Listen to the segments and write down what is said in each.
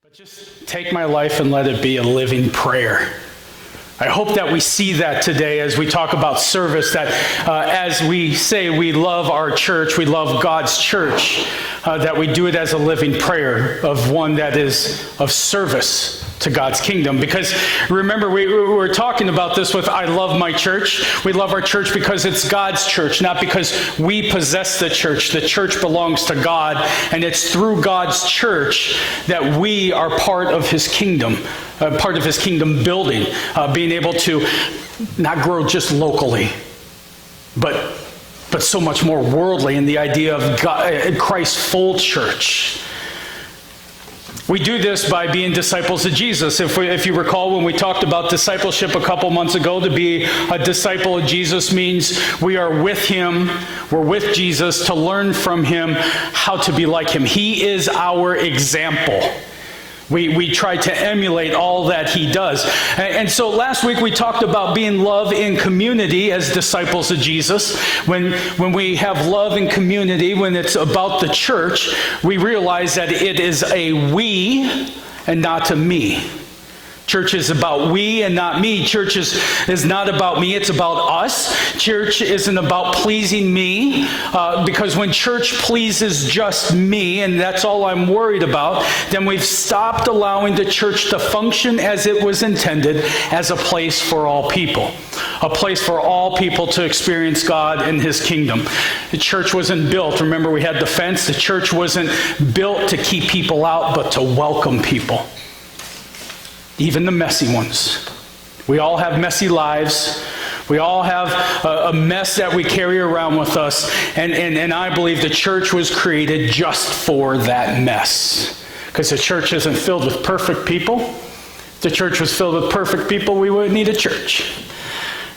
But just take my life and let it be a living prayer. I hope that we see that today as we talk about service, that as we say we love our church, we love God's church, that we do it as a living prayer of one that is of service to God's kingdom. Because remember, we were talking about this with I love my church. We love our church because it's God's church, not because we possess the church. The church belongs to God, and it's through God's church that we are part of his kingdom, part of his kingdom building, being able to not grow just locally, but so much more worldly in the idea of God, Christ's full church. We do this by being disciples of Jesus. If you recall when we talked about discipleship a couple months ago, to be a disciple of Jesus means we are with him, we're with Jesus to learn from him how to be like him. He is our example. We try to emulate all that he does. And so last week we talked about being love in community as disciples of Jesus. When we have love in community, when it's about the church, we realize that it is a we and not a me. Church is about we and not me. Church is not about me, it's about us. Church isn't about pleasing me, because when church pleases just me, and that's all I'm worried about, then we've stopped allowing the church to function as it was intended, as a place for all people. A place for all people to experience God and his kingdom. The church wasn't built, remember we had the fence, the church wasn't built to keep people out, but to welcome people. Even the messy ones. We all have messy lives. We all have a mess that we carry around with us. And I believe the church was created just for that mess. Because the church isn't filled with perfect people. If the church was filled with perfect people, we wouldn't need a church.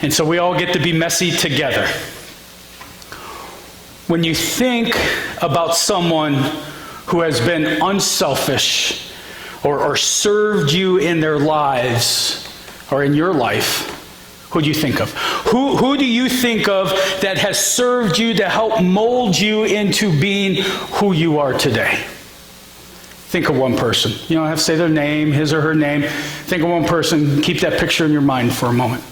And so we all get to be messy together. When you think about someone who has been unselfish, or served you in their lives, or in your life, who do you think of? Who do you think of that has served you to help mold you into being who you are today? Think of one person. You don't have to say their name, his or her name. Think of one person. Keep that picture in your mind for a moment.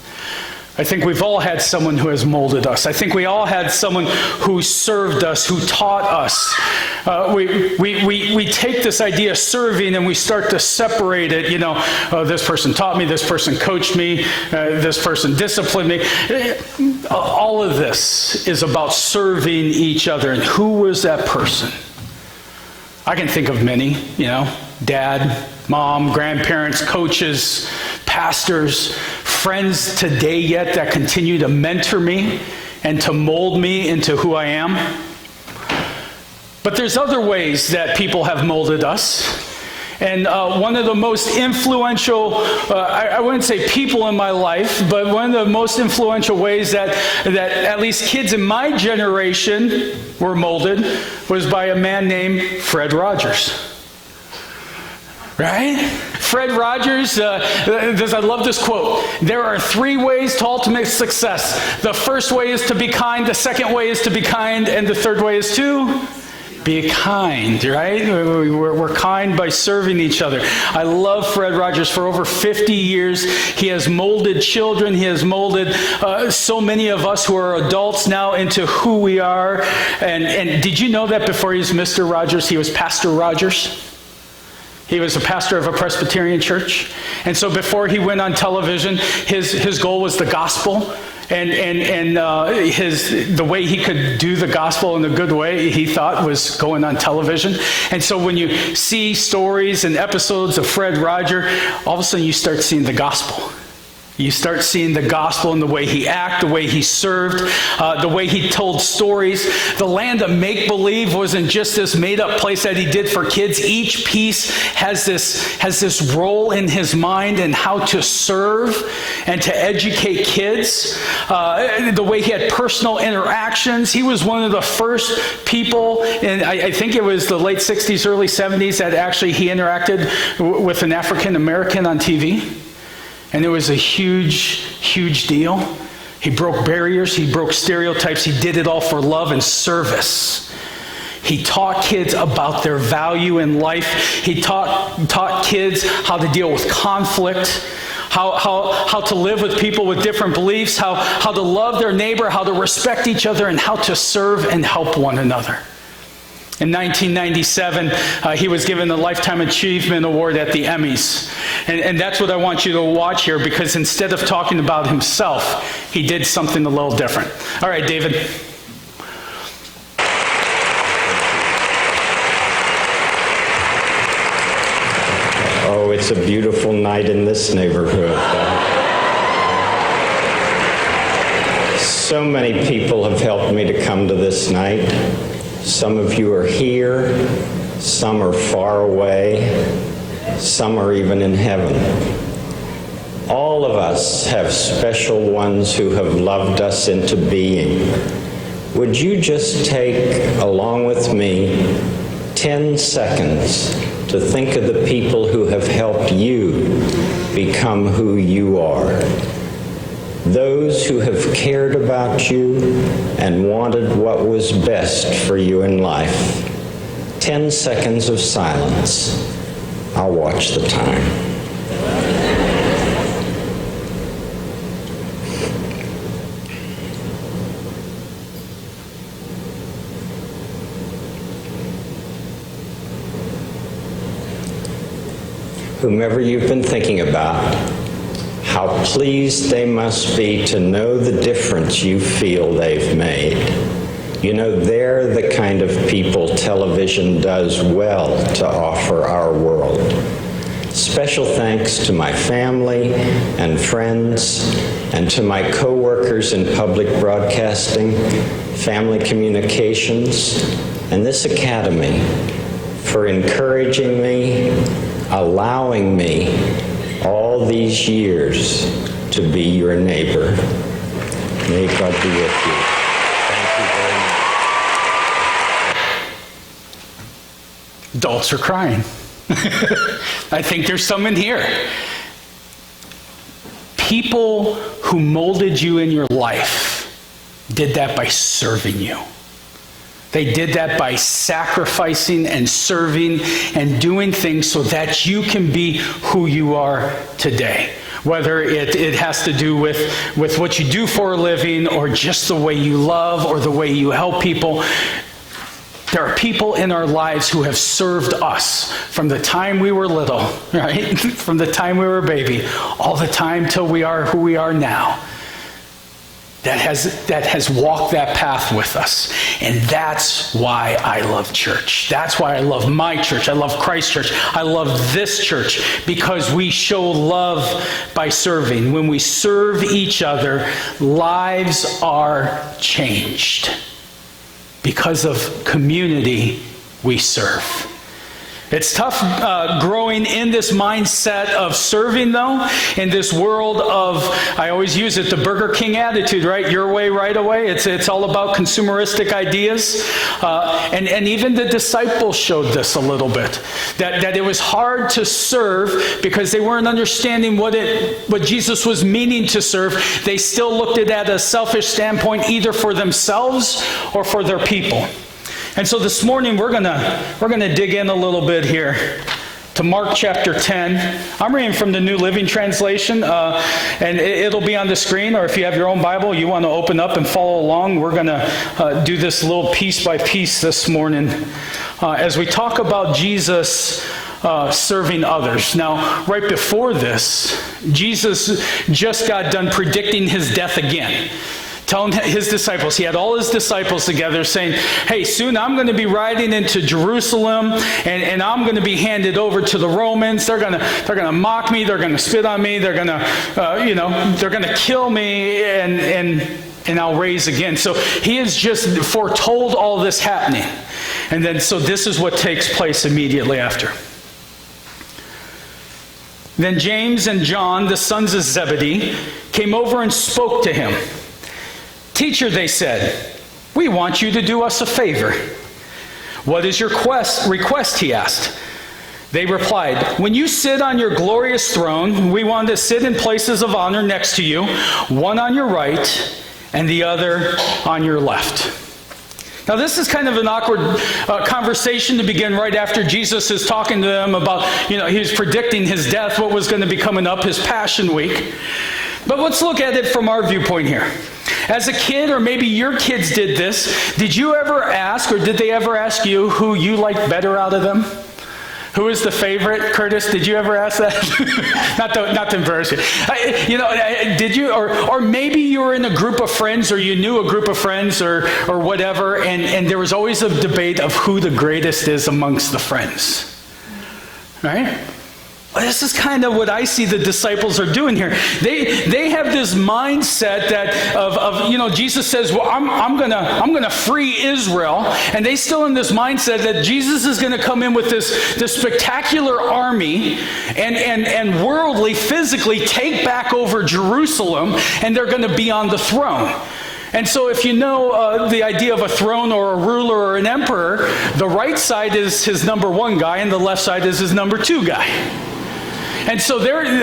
I think we've all had someone who has molded us. I think we all had someone who served us, who taught us. We take this idea of serving and we start to separate it. You know, this person taught me, this person coached me, this person disciplined me. All of this is about serving each other. And who was that person? I can think of many, dad, mom, grandparents, coaches, pastors, friends today yet that continue to mentor me and to mold me into who I am. But there's other ways that people have molded us. And one of the most influential, I wouldn't say people in my life, but one of the most influential ways that at least kids in my generation were molded was by a man named Fred Rogers. Right? Fred Rogers, I love this quote. There are 3 ways to ultimate success. The first way is to be kind, the second way is to be kind, and the third way is to be kind, right? We're kind by serving each other. I love Fred Rogers. For over 50 years, he has molded children. He has molded so many of us who are adults now into who we are. And did you know that before he was Mr. Rogers, he was Pastor Rogers? He was a pastor of a Presbyterian church. And so before he went on television, his goal was the gospel. And the way he could do the gospel in a good way, he thought, was going on television. And so when you see stories and episodes of Fred Rogers, all of a sudden you start seeing the gospel. You start seeing the gospel in the way he acted, the way he served, the way he told stories. The land of make-believe wasn't just this made-up place that he did for kids. Each piece has this role in his mind and how to serve and to educate kids. The way he had personal interactions. He was one of the first people, and I think it was the late 60s, early 70s, that actually he interacted with an African American on TV. And it was a huge, huge deal. He broke barriers. He broke stereotypes. He did it all for love and service. He taught kids about their value in life. He taught kids how to deal with conflict, how to live with people with different beliefs, how to love their neighbor, how to respect each other, and how to serve and help one another. In 1997, he was given the Lifetime Achievement Award at the Emmys. And that's what I want you to watch here, because instead of talking about himself, he did something a little different. All right, David. Oh, it's a beautiful night in this neighborhood. So many people have helped me to come to this night. Some of you are here, some are far away, some are even in heaven. All of us have special ones who have loved us into being. Would you just take, along with me, 10 seconds to think of the people who have helped you become who you are? Those who have cared about you and wanted what was best for you in life. 10 seconds of silence. I'll watch the time. Whomever you've been thinking about, how pleased they must be to know the difference you feel they've made. You know, they're the kind of people television does well to offer our world. Special thanks to my family and friends and to my co-workers in public broadcasting, family communications, and this academy for encouraging me, allowing me all these years to be your neighbor. May God be with you. Thank you very much. Adults are crying. I think there's some in here. People who molded you in your life did that by serving you. They did that by sacrificing and serving and doing things so that you can be who you are today. Whether it has to do with what you do for a living, or just the way you love, or the way you help people. There are people in our lives who have served us from the time we were little, right? From the time we were a baby, all the time till we are who we are now. That has walked that path with us. And that's why I love church. That's why I love my church. I love Christ Church. I love this church, because we show love by serving. When we serve each other, lives are changed because of community we serve. It's tough growing in this mindset of serving, though, in this world of, I always use it, the Burger King attitude, right? Your way, right away. It's all about consumeristic ideas. And even the disciples showed this a little bit, that it was hard to serve because they weren't understanding what Jesus was meaning to serve. They still looked at it at a selfish standpoint, either for themselves or for their people. And so this morning we're gonna dig in a little bit here to Mark chapter 10. I'm reading from the New Living Translation, and it'll be on the screen, or if you have your own Bible, you want to open up and follow along. We're gonna do this little piece by piece this morning as we talk about Jesus serving others. Now, right before this, Jesus just got done predicting his death again. Telling his disciples, he had all his disciples together saying, hey, soon I'm going to be riding into Jerusalem, and I'm going to be handed over to the Romans. They're going to mock me. They're going to spit on me. They're going to, they're going to kill me, and I'll raise again. So he has just foretold all this happening. And then, so this is what takes place immediately after. Then James and John, the sons of Zebedee, came over and spoke to him. Teacher, they said, we want you to do us a favor. What is your request, he asked. They replied, when you sit on your glorious throne, we want to sit in places of honor next to you, one on your right and the other on your left. Now, this is kind of an awkward conversation to begin right after Jesus is talking to them about, he was predicting his death, what was going to be coming up, his Passion Week. But let's look at it from our viewpoint here. As a kid, or maybe your kids did this, did you ever ask, or did they ever ask you who you liked better out of them? Who is the favorite? Curtis, did you ever ask that? not to embarrass you. Did you? Or maybe you were in a group of friends, or you knew a group of friends, or whatever, and there was always a debate of who the greatest is amongst the friends. Right? Well, this is kind of what I see the disciples are doing here. They have this mindset that of Jesus says, well, I'm gonna free Israel, and they still in this mindset that Jesus is going to come in with this spectacular army and worldly, physically take back over Jerusalem, and they're going to be on the throne. And so if you know the idea of a throne or a ruler or an emperor, the right side is his number one guy, and the left side is his number two guy. And so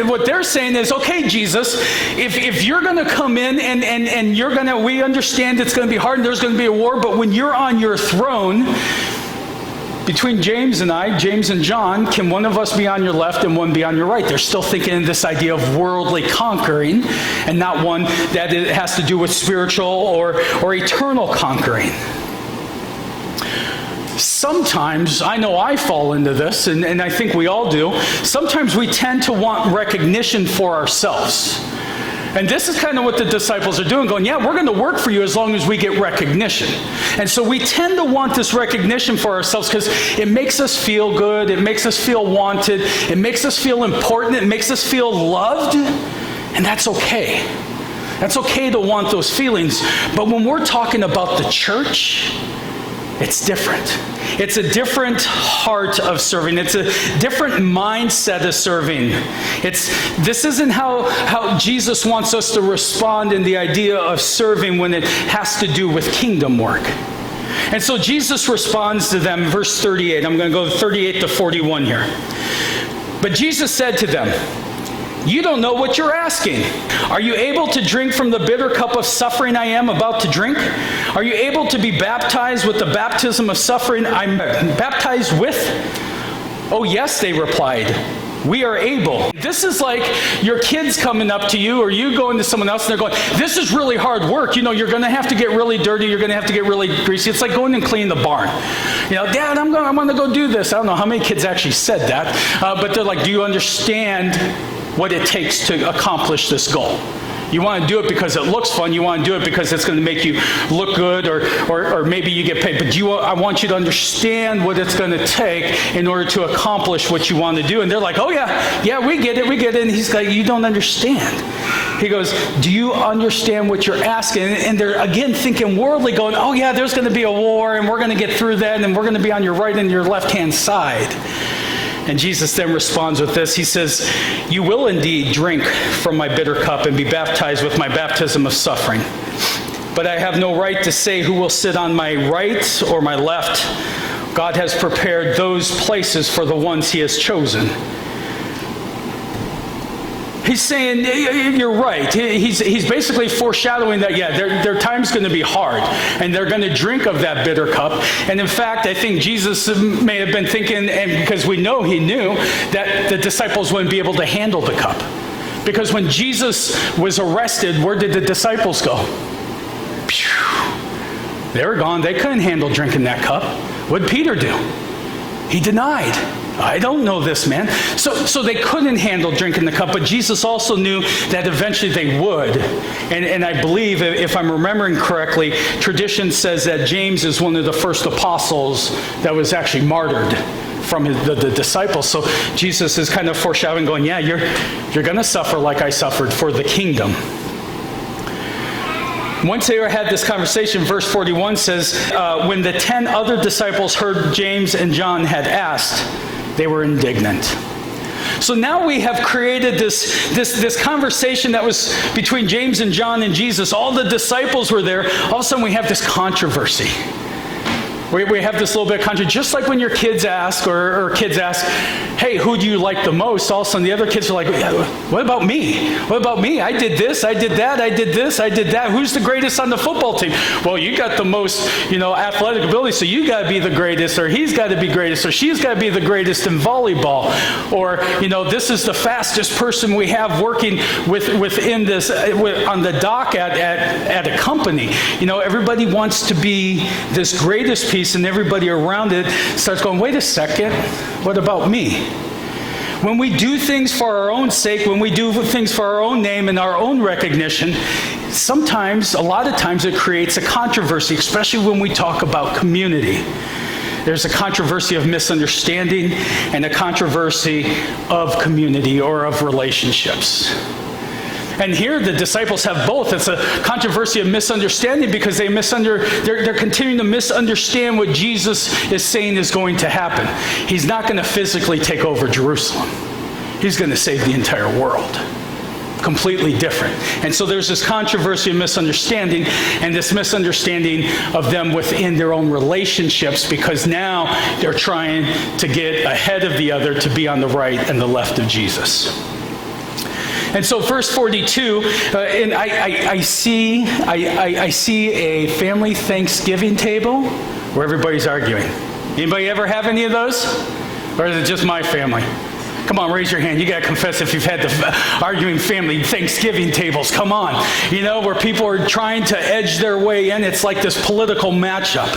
what they're saying is, okay, Jesus, if you're going to come in and we understand it's going to be hard and there's going to be a war, but when you're on your throne, between James and John, can one of us be on your left and one be on your right? They're still thinking in this idea of worldly conquering and not one that it has to do with spiritual or eternal conquering. Sometimes, I know I fall into this, and I think we all do, sometimes we tend to want recognition for ourselves. And this is kind of what the disciples are doing, going, yeah, we're going to work for you as long as we get recognition. And so we tend to want this recognition for ourselves because it makes us feel good, it makes us feel wanted, it makes us feel important, it makes us feel loved, and that's okay. That's okay to want those feelings. But when we're talking about the church, it's different. It's a different heart of serving. It's a different mindset of serving. This isn't how Jesus wants us to respond in the idea of serving when it has to do with kingdom work. And so Jesus responds to them, verse 38. I'm going to go 38 to 41 here. But Jesus said to them, "You don't know what you're asking. Are you able to drink from the bitter cup of suffering I am about to drink? Are you able to be baptized with the baptism of suffering I'm baptized with?" "Oh, yes," they replied. "We are able." This is like your kids coming up to you, or you going to someone else, and they're going, "This is really hard work. You're going to have to get really dirty. You're going to have to get really greasy." It's like going and cleaning the barn. "Dad, I want to go do this." I don't know how many kids actually said that, but they're like, "Do you understand what it takes to accomplish this goal? You want to do it because it looks fun. You want to do it because it's going to make you look good, or maybe you get paid. But I want you to understand what it's going to take in order to accomplish what you want to do." And they're like, "Oh yeah, we get it. And he's like, "You don't understand." He goes, "Do you understand what you're asking?" And they're again thinking worldly, going, "Oh yeah, there's going to be a war, and we're going to get through that, and we're going to be on your right and your left-hand side." And Jesus then responds with this. He says, "You will indeed drink from my bitter cup and be baptized with my baptism of suffering. But I have no right to say who will sit on my right or my left. God has prepared those places for the ones he has chosen." He's saying, you're right. He's basically foreshadowing that, their time's going to be hard, and they're going to drink of that bitter cup. And in fact, I think Jesus may have been thinking, and because we know he knew, that the disciples wouldn't be able to handle the cup. Because when Jesus was arrested, where did the disciples go? They were gone. They couldn't handle drinking that cup. What did Peter do? He denied. "I don't know this man." So they couldn't handle drinking the cup, but Jesus also knew that eventually they would. And I believe, if I'm remembering correctly, tradition says that James is one of the first apostles that was actually martyred from the disciples. So Jesus is kind of foreshadowing, going, yeah, you're going to suffer like I suffered for the kingdom. Once they had this conversation, verse 41 says, when the 10 other disciples heard James and John had asked, they were indignant. So now we have created this conversation that was between James and John and Jesus. All the disciples were there. All of a sudden we have this controversy. We have this little bit of controversy. Just like when your kids ask, or kids ask, hey, who do you like the most? All of a sudden the other kids are like, what about me? What about me? I did this, I did that, I did this, I did that. Who's the greatest on the football team? Well, you got the most, athletic ability, so you got to be the greatest, or he's got to be greatest, or she's got to be the greatest in volleyball. Or, this is the fastest person we have working within this, on the dock at a company. Everybody wants to be this greatest piece, and everybody around it starts going, wait a second, what about me? When we do things for our own sake, when we do things for our own name and our own recognition, sometimes, a lot of times, it creates a controversy, especially when we talk about community. There's a controversy of misunderstanding and a controversy of community or of relationships. And here the disciples have both. It's a controversy of misunderstanding because they're continuing to misunderstand what Jesus is saying is going to happen. He's not going to physically take over Jerusalem. He's going to save the entire world. Completely different. And so there's this controversy of misunderstanding, and this misunderstanding of them within their own relationships, because now they're trying to get ahead of the other, to be on the right and the left of Jesus. And so verse 42, and I see a family Thanksgiving table where everybody's arguing. Anybody ever have any of those? Or is it just my family? Come on, raise your hand. You got to confess if you've had the arguing family Thanksgiving tables. Come on. Where people are trying to edge their way in. It's like this political matchup.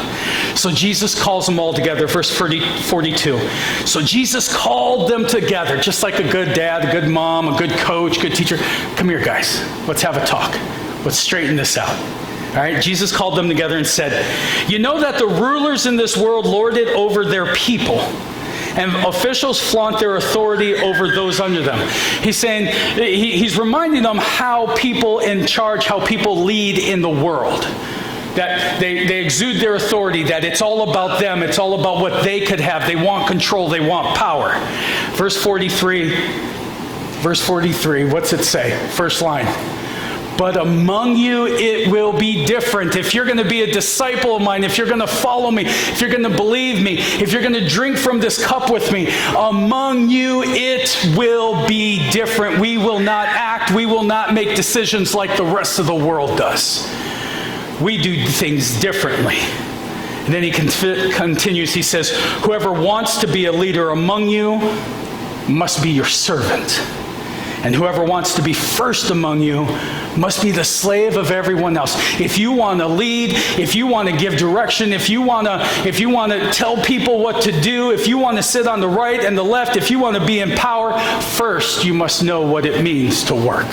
So Jesus calls them all together. Verse 42. So Jesus called them together, just like a good dad, a good mom, a good coach, good teacher. Come here, guys. Let's have a talk. Let's straighten this out. All right, Jesus called them together and said, you know that the rulers in this world lord it over their people, and officials flaunt their authority over those under them. He's saying, he's reminding them how people in charge, how people lead in the world. That they exude their authority, that it's all about them, it's all about what they could have. They want control, they want power. Verse 43, what's it say? First line. But among you it will be different. If you're going to be a disciple of mine, if you're going to follow me, if you're going to believe me, if you're going to drink from this cup with me, among you it will be different. We will not act, we will not make decisions like the rest of the world does. We do things differently. And then he continues, he says, whoever wants to be a leader among you must be your servant. And whoever wants to be first among you must be the slave of everyone else. If you want to lead, if you want to give direction, if you want to tell people what to do, if you want to sit on the right and the left, if you want to be in power, first you must know what it means to work.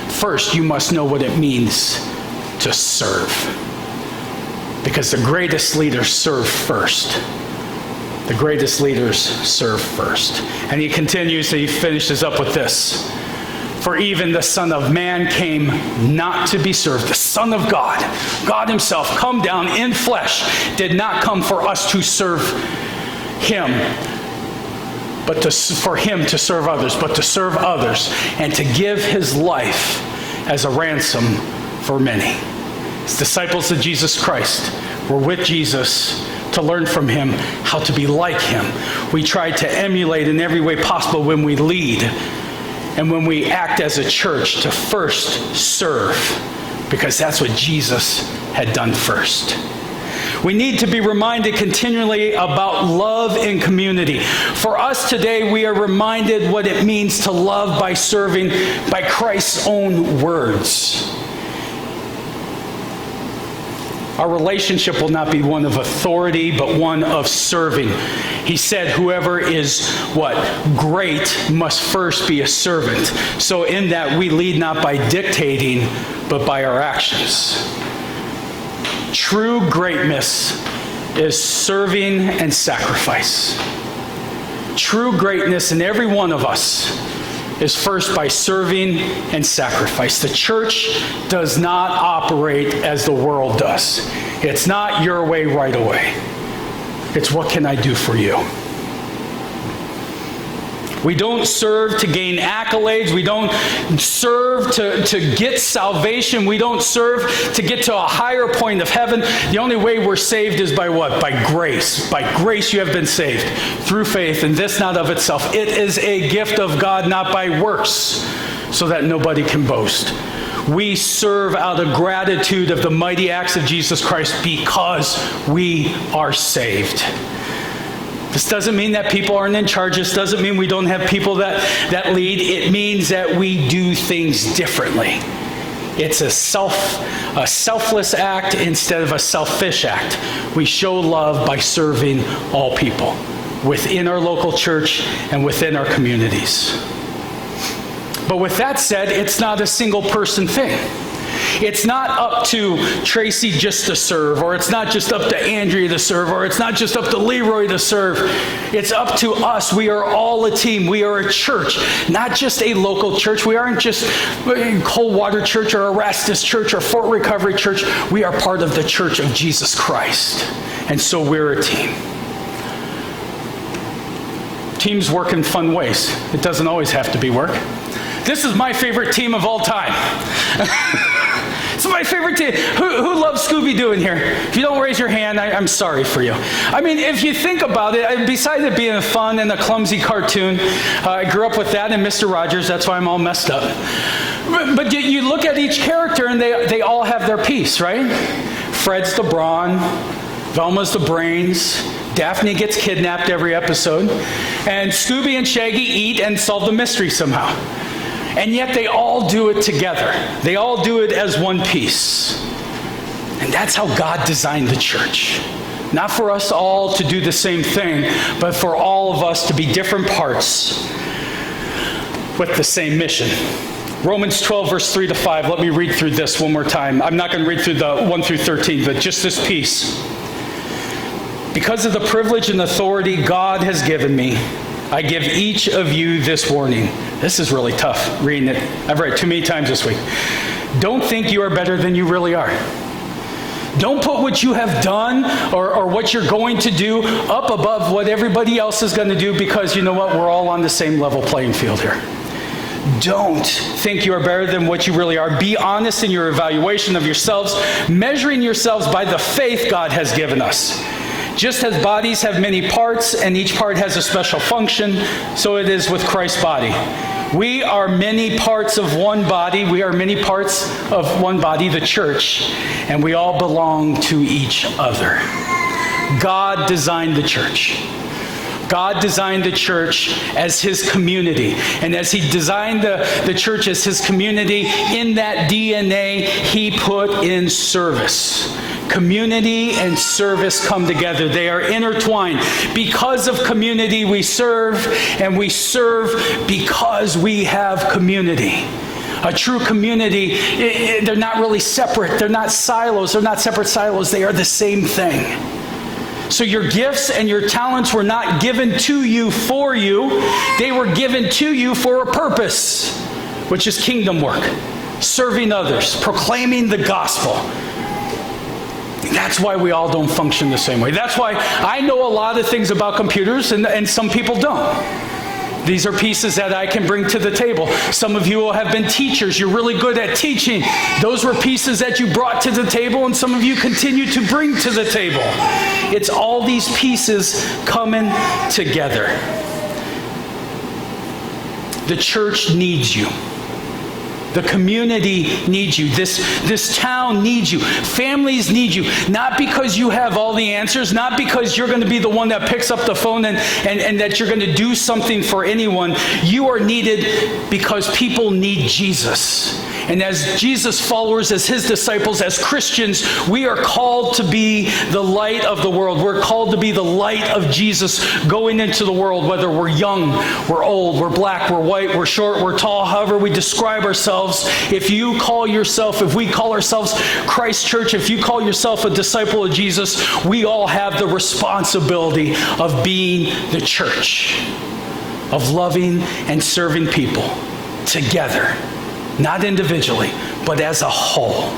First you must know what it means to serve. Because the greatest leaders serve first. The greatest leaders serve first. And he continues, he finishes up with this. For even the Son of Man came not to be served. The Son of God, God himself, come down in flesh, did not come for us to serve him, but for him to serve others, but to serve others and to give his life as a ransom for many. As disciples of Jesus Christ, we're with Jesus to learn from him how to be like him. We try to emulate in every way possible when we lead and when we act as a church to first serve, because that's what Jesus had done first. We need to be reminded continually about love in community. For us today, we are reminded what it means to love by serving by Christ's own words. Our relationship will not be one of authority, but one of serving. He said, whoever is great must first be a servant. So in that we lead not by dictating, but by our actions. True greatness is serving and sacrifice. True greatness in every one of us is first by serving and sacrifice. The church does not operate as the world does. It's not your way right away. It's what can I do for you? We don't serve to gain accolades. We don't serve to get salvation. We don't serve to get to a higher point of heaven. The only way we're saved is by what? By grace. By grace you have been saved through faith, and this not of itself. It is a gift of God, not by works, so that nobody can boast. We serve out of gratitude of the mighty acts of Jesus Christ because we are saved. This doesn't mean that people aren't in charge. This doesn't mean we don't have people that lead. It means that we do things differently. It's a selfless act instead of a selfish act. We show love by serving all people within our local church and within our communities. But with that said, it's not a single person thing. It's not up to Tracy just to serve, or it's not just up to Andrea to serve, or it's not just up to Leroy to serve. It's up to us. We are all a team. We are a church, not just a local church. We aren't just Coldwater Church or Erastus Church or Fort Recovery Church. We are part of the Church of Jesus Christ. And so we're a team. Teams work in fun ways. It doesn't always have to be work. This is my favorite team of all time. It's my favorite team. Who loves Scooby-Doo in here? If you don't raise your hand, I'm sorry for you. I mean, if you think about it, besides it being fun and a clumsy cartoon, I grew up with that and Mr. Rogers. That's why I'm all messed up. But you look at each character and they all have their piece, right? Fred's the brawn. Velma's the brains. Daphne gets kidnapped every episode. And Scooby and Shaggy eat and solve the mystery somehow. And yet they all do it together. They all do it as one piece. And that's how God designed the church. Not for us all to do the same thing, but for all of us to be different parts with the same mission. Romans 12, verse 3 to 5. Let me read through this one more time. I'm not going to read through the 1 through 13, but just this piece. Because of the privilege and authority God has given me, I give each of you this warning. This is really tough, reading it. I've read it too many times this week. Don't think you are better than you really are. Don't put what you have done or what you're going to do up above what everybody else is going to do, because you know what? We're all on the same level playing field here. Don't think you are better than what you really are. Be honest in your evaluation of yourselves, measuring yourselves by the faith God has given us. Just as bodies have many parts and each part has a special function, so it is with Christ's body. We are many parts of one body. We are many parts of one body, the church, and we all belong to each other. God designed the church. God designed the church as his community. And as he designed the church as his community, in that DNA, he put in service. Community and service come together. They are intertwined. Because of community, we serve, and we serve because we have community. A true community, they're not really separate. They're not silos. They're not separate silos. They are the same thing. So your gifts and your talents were not given to you for you. They were given to you for a purpose, which is kingdom work, serving others, proclaiming the gospel. That's why we all don't function the same way. That's why I know a lot of things about computers and some people don't. These are pieces that I can bring to the table. Some of you will have been teachers. You're really good at teaching. Those were pieces that you brought to the table, and some of you continue to bring to the table. It's all these pieces coming together. The church needs you. The community needs you. This town needs you. Families need you. Not because you have all the answers, not because you're going to be the one that picks up the phone and that you're going to do something for anyone. You are needed because people need Jesus. And as Jesus followers, as his disciples, as Christians, we are called to be the light of the world. We're called to be the light of Jesus going into the world, whether we're young, we're old, we're black, we're white, we're short, we're tall, however we describe ourselves. If we call ourselves Christ Church, if you call yourself a disciple of Jesus, we all have the responsibility of being the church, of loving and serving people together. Not individually, but as a whole.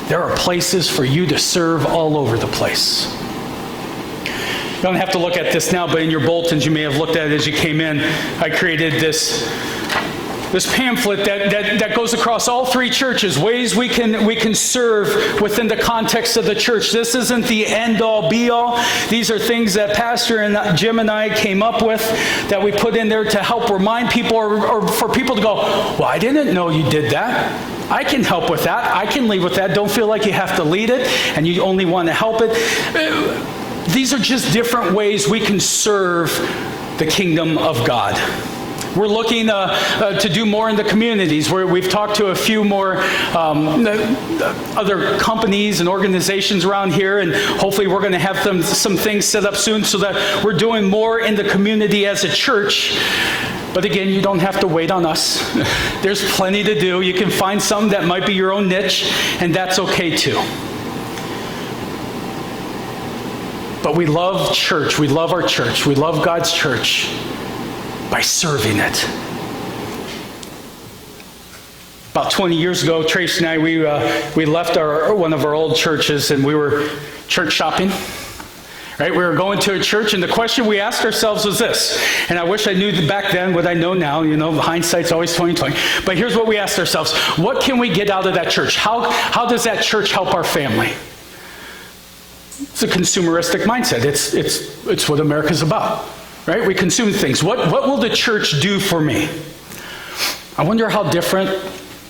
There are places for you to serve all over the place. don't have to look at this now, but in your bulletins, you may have looked at it as you came in. I created this pamphlet that goes across all three churches, ways we can serve within the context of the church. This isn't the end-all, be-all. These are things that Pastor and Jim and I came up with that we put in there to help remind people or for people to go, well, I didn't know you did that. I can help with that. I can lead with that. Don't feel like you have to lead it and you only want to help it. These are just different ways we can serve the kingdom of God. We're looking to do more in the communities, where we've talked to a few more other companies and organizations around here, and hopefully we're going to have some things set up soon so that we're doing more in the community as a church. But again, you don't have to wait on us. There's plenty to do. You can find some that might be your own niche, and that's okay too. But we love church. We love our church. We love God's church by serving it. About 20 years ago, Tracy and I, we left one of our old churches, and we were church shopping. Right? We were going to a church, and the question we asked ourselves was this, and I wish I knew back then what I know now. Hindsight's always 20/20. But here's what we asked ourselves: what can we get out of that church? How does that church help our family? It's a consumeristic mindset. It's what America's about, right? We consume things. What will the church do for me? I wonder how different.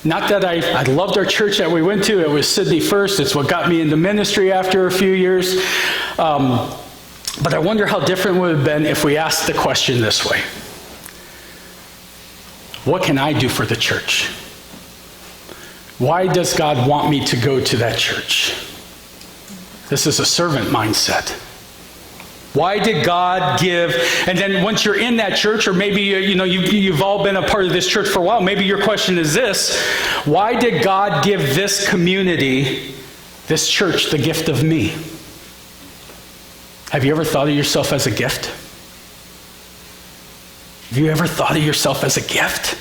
Not that I loved our church that we went to. It was Sydney First. It's what got me into ministry after a few years. But I wonder how different it would have been if we asked the question this way: what can I do for the church? Why does God want me to go to that church? This is a servant mindset. Why did God give? And then once you're in that church, or maybe you've all been a part of this church for a while, maybe your question is this: why did God give this community, this church, the gift of me? Have you ever thought of yourself as a gift? Have you ever thought of yourself as a gift?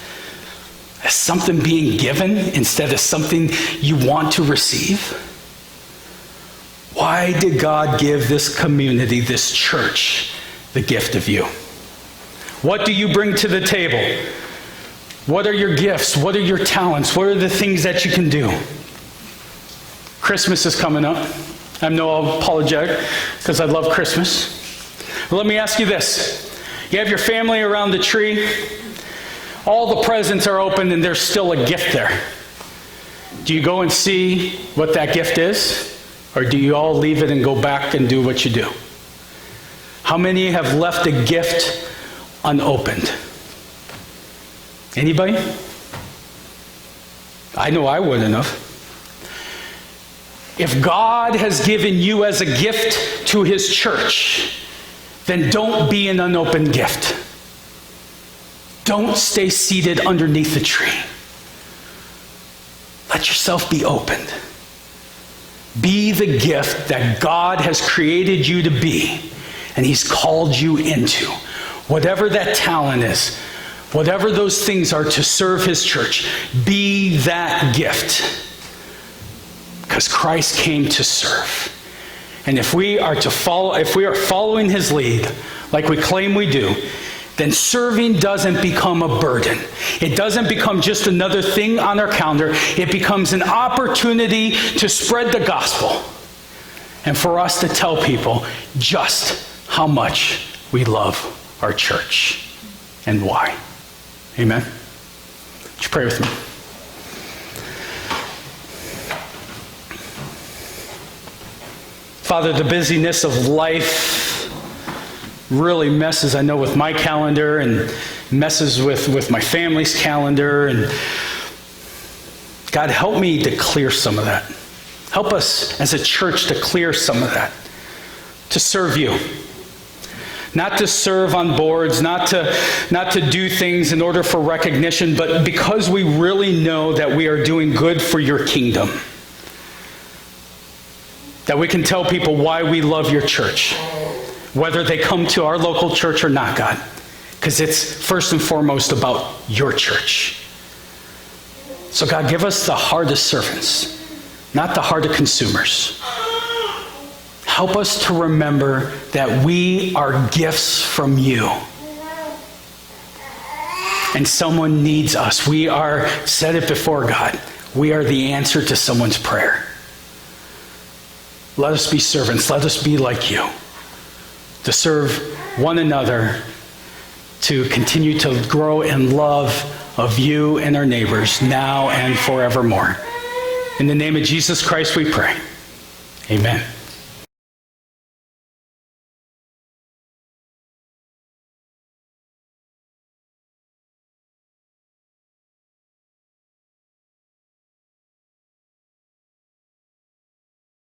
As something being given instead of something you want to receive? Why did God give this community, this church, the gift of you? What do you bring to the table? What are your gifts? What are your talents? What are the things that you can do? Christmas is coming up. I'm no apologetic because I love Christmas. But let me ask you this. You have your family around the tree. All the presents are open and there's still a gift there. Do you go and see what that gift is? Or do you all leave it and go back and do what you do? How many have left a gift unopened? Anybody? I know I wouldn't have. If God has given you as a gift to His church, then don't be an unopened gift. Don't stay seated underneath the tree. Let yourself be opened. Be the gift that God has created you to be, and He's called you into. Whatever that talent is, whatever those things are to serve His church, be that gift. Because Christ came to serve. And if we are following His lead, like we claim we do, then serving doesn't become a burden. It doesn't become just another thing on our calendar. It becomes an opportunity to spread the gospel and for us to tell people just how much we love our church and why. Amen? Would you pray with me? Father, the busyness of life really messes, I know, with my calendar and messes with my family's calendar. And God, help me to clear some of that. Help us as a church to clear some of that, to serve you. Not to serve on boards, not to do things in order for recognition, but because we really know that we are doing good for your kingdom. That we can tell people why we love your church, whether they come to our local church or not, God. Because it's first and foremost about your church. So God, give us the heart of servants, not the heart of consumers. help us to remember that we are gifts from you. And someone needs us. We are, said it before God, we are the answer to someone's prayer. Let us be servants. Let us be like you, to serve one another, to continue to grow in love of you and our neighbors now and forevermore. In the name of Jesus Christ we pray. Amen.